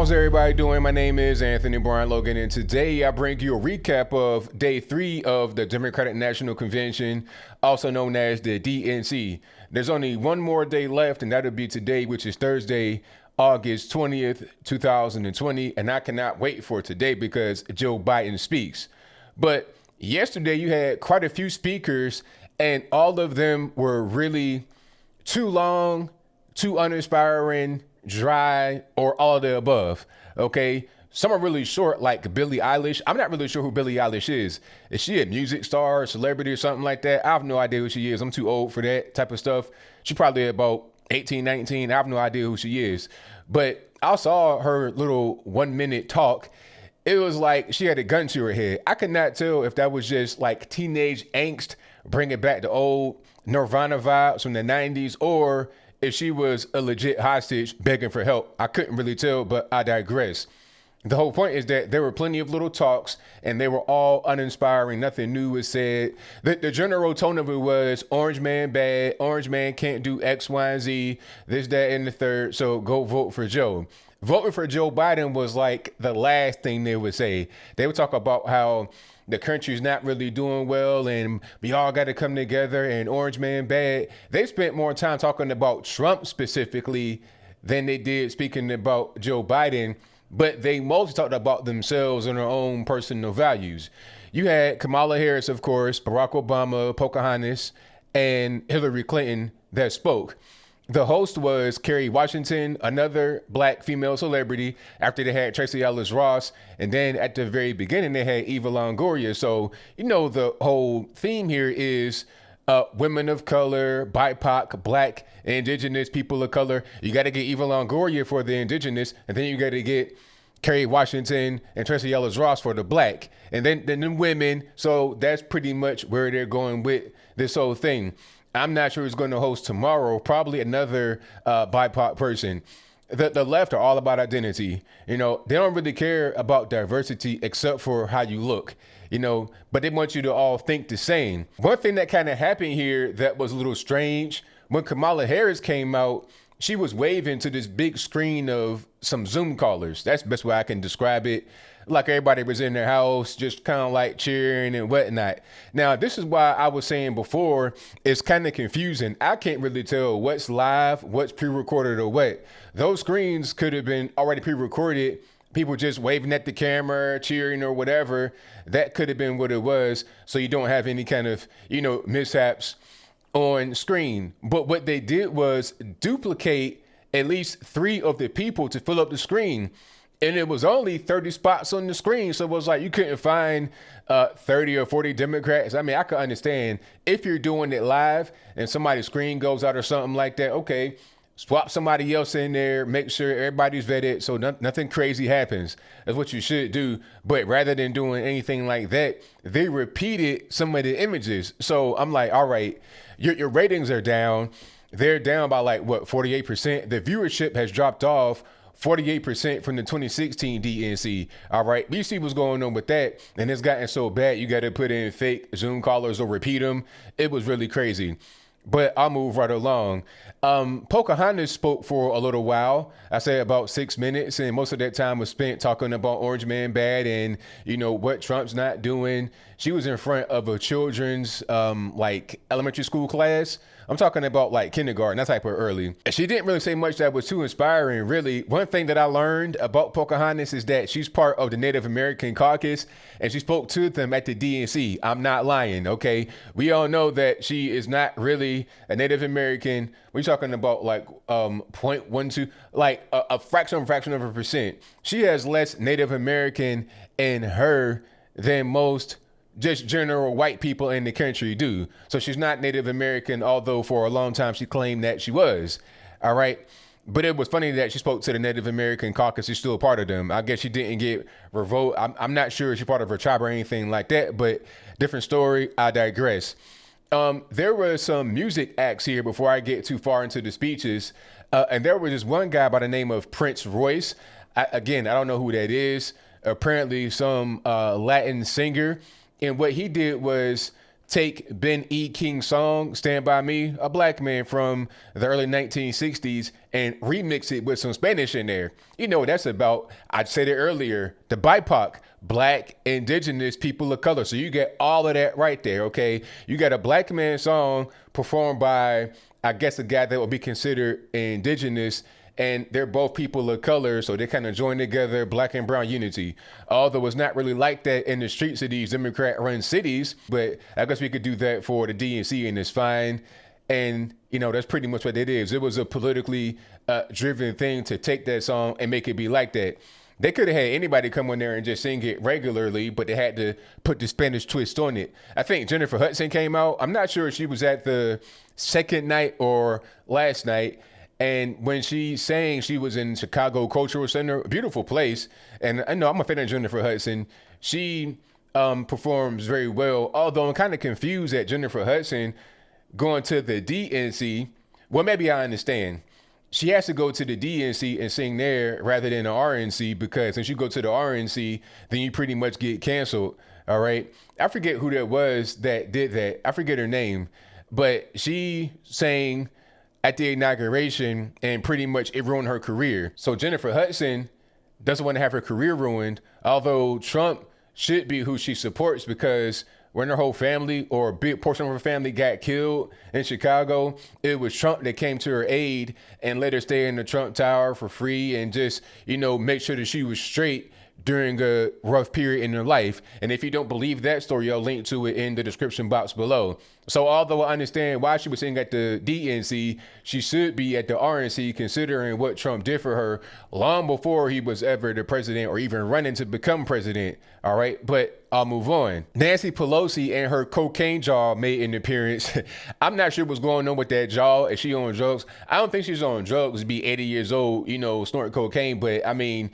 How's everybody doing? My name is Anthony Brian Logan, and today I bring you a recap of day 3 of the Democratic National Convention, also known as the DNC. There's only one more day left, and that'll be today, which is Thursday, August 20th, 2020, and I cannot wait for today because Joe Biden speaks. But yesterday you had quite a few speakers, and all of them were really too long, too uninspiring, dry, or all of the above. Okay, some are really short, like Billie Eilish. I'm not really sure who Billie Eilish is. Is she a music star, a celebrity, or something like that? I have no idea who she is. I'm too old for that type of stuff. She probably about 18, 19. I have no idea who she is. But I saw her little 1 minute talk. It was like she had a gun to her head. I could not tell if that was just like teenage angst, bringing back the old Nirvana vibes from the 90s, or if she was a legit hostage begging for help. I couldn't really tell, but I digress. The whole point is that there were plenty of little talks, and they were all uninspiring. Nothing new was said. The general tone of it was orange man bad, orange man can't do X, Y, and Z, this, that, and the third, so go vote for Joe. Voting for Joe Biden was like the last thing they would say. They would talk about how the country's not really doing well and we all got to come together and orange man bad. They spent more time talking about Trump specifically than they did speaking about Joe Biden, but they mostly talked about themselves and their own personal values. You had Kamala Harris, of course, Barack Obama, Pocahontas, and Hillary Clinton that spoke. The host was Kerry Washington, another black female celebrity, after they had Tracy Ellis Ross. And then at the very beginning, they had Eva Longoria. So, you know, the whole theme here is women of color, BIPOC, black, indigenous people of color. You got to get Eva Longoria for the indigenous, and then you got to get Kerry Washington and Tracy Ellis Ross for the black, and then women. So that's pretty much where they're going with this whole thing. I'm not sure who's going to host tomorrow. Probably another BIPOC person. The left are all about identity. You know, they don't really care about diversity except for how you look, you know, but they want you to all think the same. One thing that kind of happened here that was a little strange, when Kamala Harris came out, she was waving to this big screen of some Zoom callers. That's the best way I can describe it. Like everybody was in their house, just kind of like cheering and whatnot. Now, this is why I was saying before, it's kind of confusing. I can't really tell what's live, what's pre-recorded or what. Those screens could have been already pre-recorded. People just waving at the camera, cheering or whatever. That could have been what it was. So you don't have any kind of, you know, mishaps on screen. But what they did was duplicate at least 3 of the people to fill up the screen. And it was only 30 spots on the screen. So it was like you couldn't find 30 or 40 Democrats. I mean, I could understand if you're doing it live and somebody's screen goes out or something like that. Okay, swap somebody else in there, make sure everybody's vetted so nothing crazy happens. That's what you should do. But rather than doing anything like that, they repeated some of the images. So I'm like, all right, your ratings are down. They're down by like, what, 48%? The viewership has dropped off 48% from the 2016 DNC. All right, we see what's going on with that, and it's gotten so bad you got to put in fake Zoom callers or repeat them. It was really crazy. But I'll move right along. Pocahontas spoke for a little while. I say about 6 minutes, and most of that time was spent talking about Orange Man bad and, you know, what Trump's not doing. She was in front of a children's like elementary school class. I'm talking about like kindergarten, that type of early. She didn't really say much that was too inspiring, really. One thing that I learned about Pocahontas is that she's part of the Native American caucus, and she spoke to them at the DNC. I'm not lying, okay? We all know that she is not really a Native American. We're talking about like 0.12, like a fraction of a percent. She has less Native American in her than most just general white people in the country do. So she's not Native American, although for a long time she claimed that she was. All right. But it was funny that she spoke to the Native American caucus. She's still a part of them. I guess she didn't get revoked. I'm not sure if she's part of her tribe or anything like that, but different story. I digress. There were some music acts here before I get too far into the speeches. And there was this one guy by the name of Prince Royce. I don't know who that is. Apparently some Latin singer. And what he did was take Ben E. King's song, Stand By Me, a black man from the early 1960s, and remix it with some Spanish in there. You know what that's about. I said it earlier, the BIPOC, black, indigenous people of color. So you get all of that right there, okay? You got a black man song performed by, I guess, a guy that would be considered indigenous, and they're both people of color, so they kind of join together, black and brown unity. Although it's not really like that in the streets of these Democrat-run cities, but I guess we could do that for the DNC, and it's fine. And, you know, that's pretty much what it is. It was a politically driven thing to take that song and make it be like that. They could have had anybody come in there and just sing it regularly, but they had to put the Spanish twist on it. I think Jennifer Hudson came out. I'm not sure if she was at the second night or last night. And when she sang, she was in Chicago Cultural Center, a beautiful place. And I know I'm a fan of Jennifer Hudson. She performs very well, although I'm kind of confused at Jennifer Hudson going to the DNC. Well, maybe I understand. She has to go to the DNC and sing there rather than the RNC, because if you go to the RNC, then you pretty much get canceled. All right. I forget who that was that did that. I forget her name, but she sang at the inauguration and pretty much it ruined her career. So Jennifer Hudson doesn't want to have her career ruined, although Trump should be who she supports, because when her whole family or a big portion of her family got killed in Chicago, it was Trump that came to her aid and let her stay in the Trump Tower for free and just, you know, make sure that she was straight during a rough period in her life. And if you don't believe that story, I'll link to it in the description box below. So although I understand why she was sitting at the DNC, she should be at the RNC, considering what Trump did for her long before he was ever the president or even running to become president. All right, but I'll move on. Nancy Pelosi and her cocaine jaw made an appearance. I'm not sure what's going on with that jaw. Is she on drugs? I don't think she's on drugs to be 80 years old, you know, snorting cocaine. But I mean,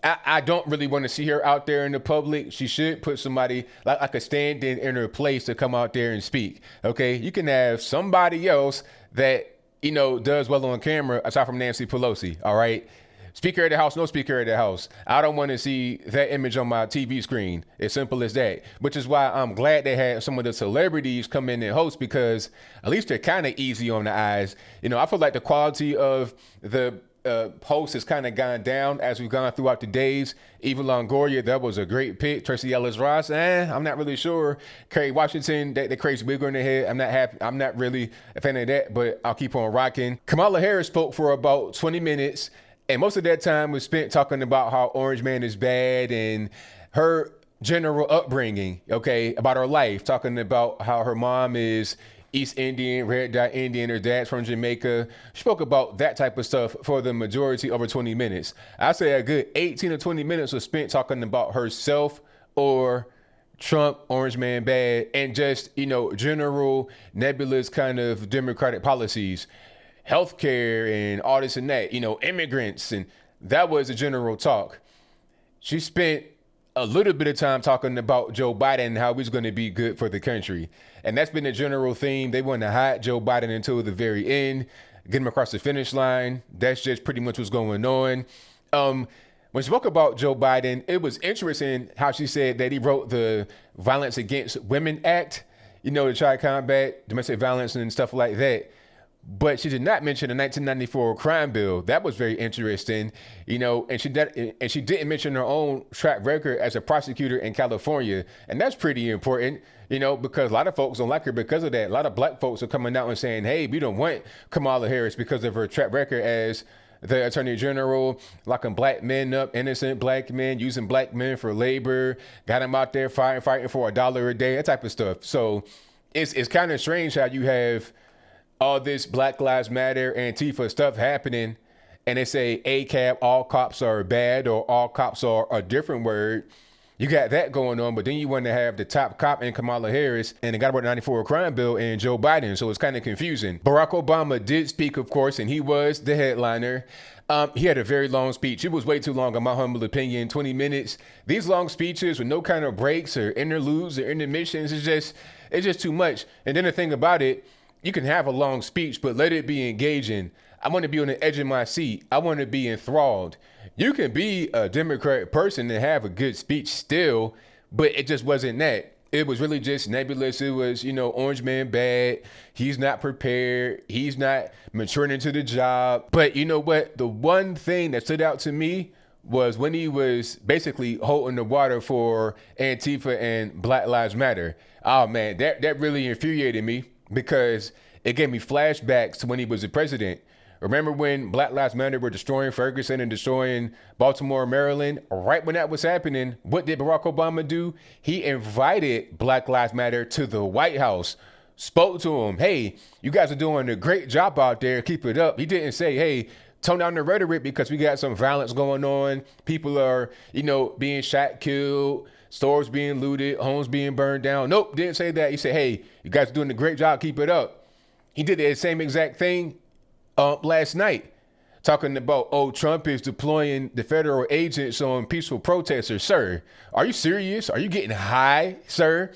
I don't really want to see her out there in the public. She should put somebody like a stand-in in her place to come out there and speak. Okay, you can have somebody else that, you know, does well on camera aside from Nancy Pelosi. All right, Speaker of the House, no Speaker of the House. I don't want to see that image on my TV screen. As simple as that. Which is why I'm glad they had some of the celebrities come in and host, because at least they're kind of easy on the eyes. You know, I feel like the quality of the post has kind of gone down as we've gone throughout the days. Eva Longoria, that was a great pick. Tracy Ellis Ross, I'm not really sure. Kerry Washington, that crazy wiggle in the head, I'm not happy. I'm not really a fan of that, but I'll keep on rocking. Kamala Harris spoke for about 20 minutes, and most of that time was spent talking about how Orange Man is bad and her general upbringing, okay, about her life, talking about how her mom is East Indian, red dye Indian, her dad's from Jamaica. She spoke about that type of stuff for the majority over 20 minutes. I'd say a good 18 or 20 minutes was spent talking about herself or Trump, Orange Man bad, and just, you know, general nebulous kind of Democratic policies, healthcare and all this and that, you know, immigrants. And that was a general talk. She spent a little bit of time talking about Joe Biden and how he's going to be good for the country. And that's been a general theme. They want to hide Joe Biden until the very end, get him across the finish line. That's just pretty much what's going on. When she spoke about Joe Biden, it was interesting how she said that he wrote the Violence Against Women Act, you know, to try to combat domestic violence and stuff like that. But she did not mention the 1994 crime bill. That was very interesting, you know, and she didn't mention her own track record as a prosecutor in California. And that's pretty important, you know, because a lot of folks don't like her because of that. A lot of black folks are coming out and saying, hey, we don't want Kamala Harris because of her track record as the attorney general, locking black men up, innocent black men, using black men for labor, got them out there fighting for $1 a day, that type of stuff. So it's kind of strange how you have all this Black Lives Matter, Antifa stuff happening, and they say ACAB, all cops are bad, or all cops are a different word. You got that going on, but then you want to have the top cop in Kamala Harris and the guy about the 94 crime bill in Joe Biden, so it's kind of confusing. Barack Obama did speak, of course, and he was the headliner. He had a very long speech. It was way too long, in my humble opinion, 20 minutes. These long speeches with no kind of breaks or interludes or intermissions, it's just too much. And then the thing about it, you can have a long speech, but let it be engaging. I want to be on the edge of my seat. I want to be enthralled. You can be a Democratic person and have a good speech still, but it just wasn't that. It was really just nebulous. It was, Orange Man bad. He's not prepared. He's not maturing into the job. But you know what? The one thing that stood out to me was when he was basically holding the water for Antifa and Black Lives Matter. Oh man, that really infuriated me because it gave me flashbacks to when he was the president. Remember when Black Lives Matter were destroying Ferguson and destroying Baltimore, Maryland? Right when that was happening, what did Barack Obama do? He invited Black Lives Matter to the White House, spoke to him. Hey, you guys are doing a great job out there. Keep it up. He didn't say, hey, tone down the rhetoric because we got some violence going on. People are, being shot, killed, stores being looted, homes being burned down. Nope, didn't say that. He said, hey, you guys are doing a great job. Keep it up. He did the same exact thing last night, talking about, Trump is deploying the federal agents on peaceful protesters. Sir, are you serious? Are you getting high, sir?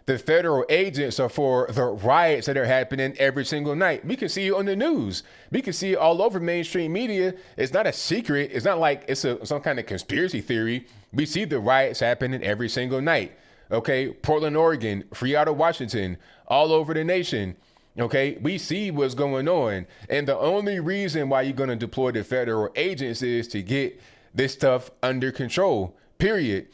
The federal agents are for the riots that are happening every single night. We can see it on the news. We can see it all over mainstream media. It's not a secret. It's not like it's some kind of conspiracy theory. We see the riots happening every single night. Okay, Portland, Oregon, free out of Washington, all over the nation. Okay, we see what's going on. And the only reason why you're going to deploy the federal agents is to get this stuff under control, period.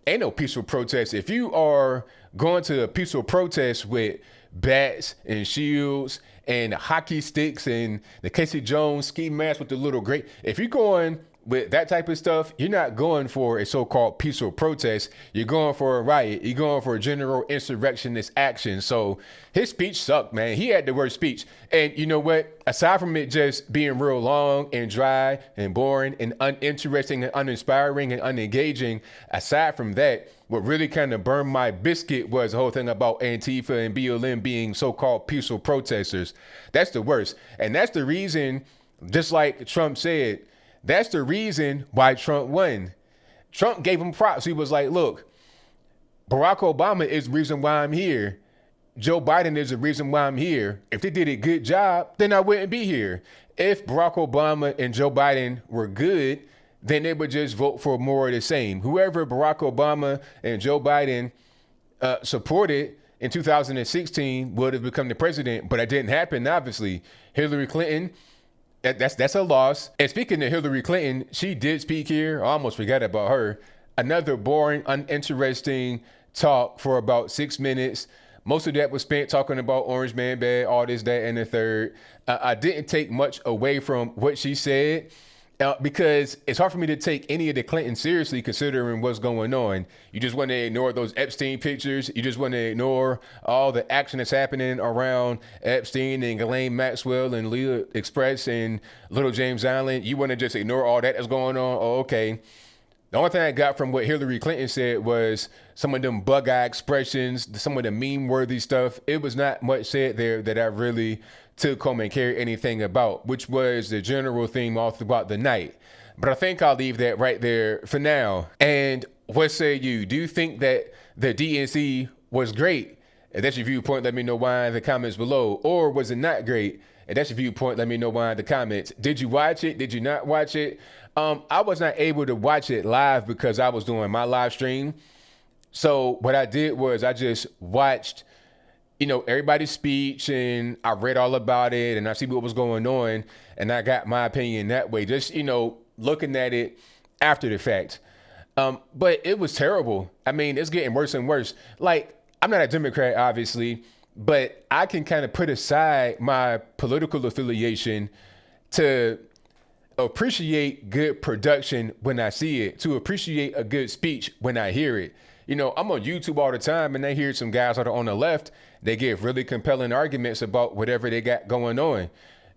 Ain't no peaceful protest. If you are going to a peaceful protest with bats and shields and hockey sticks and the Casey Jones ski mask with the little great, if you're going with that type of stuff, you're not going for a so-called peaceful protest. You're going for a riot. You're going for a general insurrectionist action. So his speech sucked, man. He had the worst speech. And you know what? Aside from it just being real long and dry and boring and uninteresting and uninspiring and unengaging, aside from that, what really kind of burned my biscuit was the whole thing about Antifa and BLM being so-called peaceful protesters. That's the worst. And that's the reason, just like Trump said, that's the reason why Trump won. Trump gave him props. He was like, look, Barack Obama is the reason why I'm here. Joe Biden is the reason why I'm here. If they did a good job, then I wouldn't be here. If Barack Obama and Joe Biden were good, then they would just vote for more of the same. Whoever Barack Obama and Joe Biden supported in 2016 would have become the president, but it didn't happen, obviously. Hillary Clinton, that's a loss. And speaking of Hillary Clinton, she did speak here. I almost forgot about her. Another boring, uninteresting talk for about 6 minutes. Most of that was spent talking about Orange Man bad, all this, that, and the third. I didn't take much away from what she said because it's hard for me to take any of the Clintons seriously considering what's going on. You just want to ignore those Epstein pictures. You just want to ignore all the action that's happening around Epstein and Ghislaine Maxwell and Leah Express and Little James Island. You want to just ignore all that that's going on? Oh, okay. The only thing I got from what Hillary Clinton said was some of them bug-eye expressions, some of the meme-worthy stuff. It was not much said there that I really took home and cared anything about, which was the general theme all throughout the night. But I think I'll leave that right there for now. And what say you? Do you think that the DNC was great? If that's your viewpoint, let me know why in the comments below. Or was it not great? If that's your viewpoint, let me know why in the comments. Did you watch it? Did you not watch it? I was not able to watch it live because I was doing my live stream. So what I did was I just watched, everybody's speech and I read all about it and I see what was going on and I got my opinion that way, just, looking at it after the fact. But it was terrible. I mean, it's getting worse and worse. Like, I'm not a Democrat, obviously, but I can kind of put aside my political affiliation to appreciate good production when I see it, to appreciate a good speech when I hear it. I'm on YouTube all the time and I hear some guys that are on the left, they give really compelling arguments about whatever they got going on.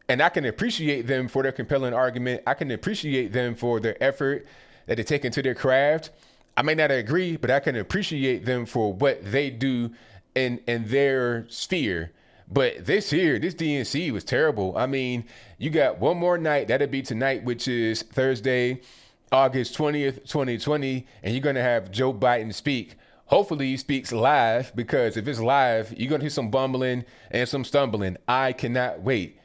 And I can appreciate them for their compelling argument. I can appreciate them for their effort that they take into their craft. I may not agree, but I can appreciate them for what they do in their sphere. But this DNC was terrible. I mean, you got one more night. That'll be tonight, which is Thursday, August 20th, 2020. And you're going to have Joe Biden speak. Hopefully he speaks live, because if it's live, you're going to hear some bumbling and some stumbling. I cannot wait.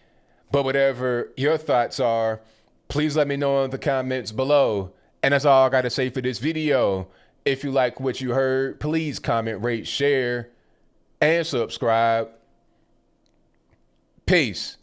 But whatever your thoughts are, please let me know in the comments below. And that's all I got to say for this video. If you like what you heard, please comment, rate, share, and subscribe. Peace.